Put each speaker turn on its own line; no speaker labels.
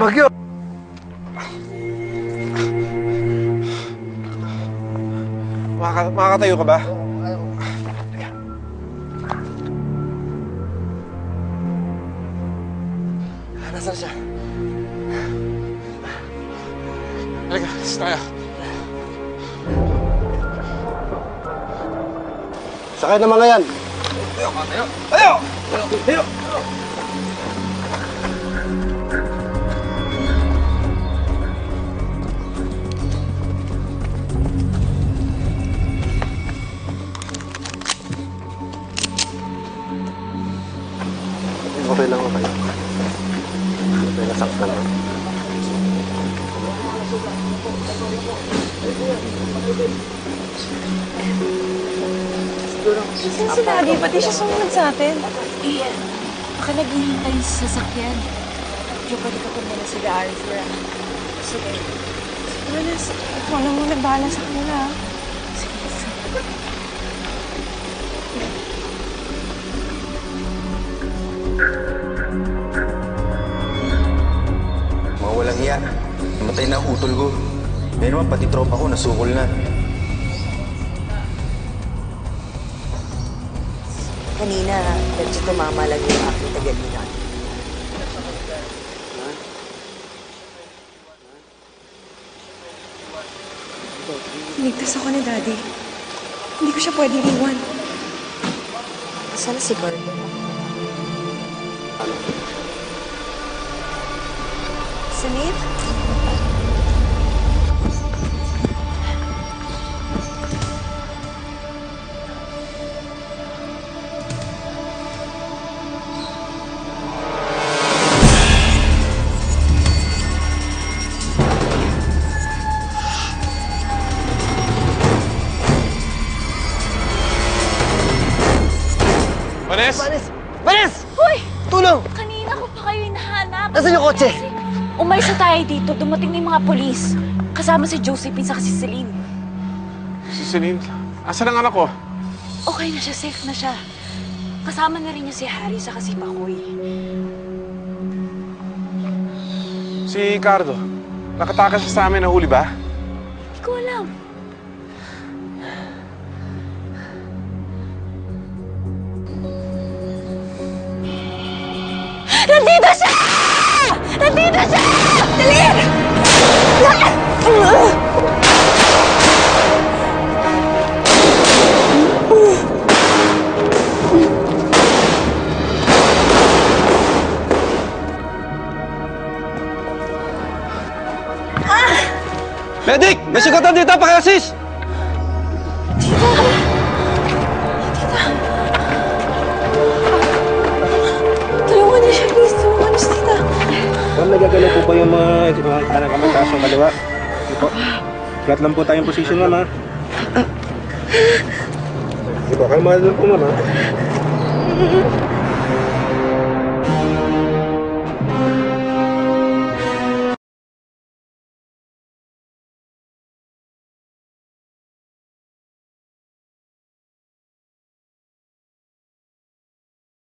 Bagyo! Makakatayo ka ba? Nasaan siya? Halika, alis tayo.
Sakay na mga yan.
Tayo! Tayo! Tayo! Tayo!
Okay lang ako kayo. Okay, nasaktan lang.
Saan si Daddy? Pati siya sumunod sa atin.
Eh, baka naghihintay sa sasakyan. Diyo pwede ka pumila sila Arthur. Sige.
Manas, ikaw na muna bahala sa kanila.
Sige.
Mga walang hiya. Namatay na ang utol ko. Ngayon naman, pati tropa ko nasukol na.
Kanina, medyo tumama lang yung aking tagalinan.
Niligtas ako ni Daddy. Hindi ko siya pwedeng iwan.
Saan na si Bardo? Samir?
Vanes!
Vanes! Vanes!
Hoy!
Tulong!
Kanina ko pa kayo hinahanap.
Nasaan yung kotse?
Umalis na tayo dito. Dumating na yung mga polis. Kasama si Josephine sa si Celine.
Si Celine, asan ang anak ko?
Okay na siya. Safe na siya. Kasama na rin niya si Harry sa si Pakoy.
Si Cardo, nakatakas siya sa amin, nahuli ba?
Hindi ko alam. Nandito siya! Nandito siya! Dali!
Medic! May sugatan dito, paki-assist!
Tulungan niyo siya, please. Tulungan niyo siya, tita.
Ma'am, nagagalaw po ba yung mga kanang kamataas ng kaliwa? Sige po. Flat lang po tayong position, ma'am, ha? Sige po, kalma doon po, ma'am, ha?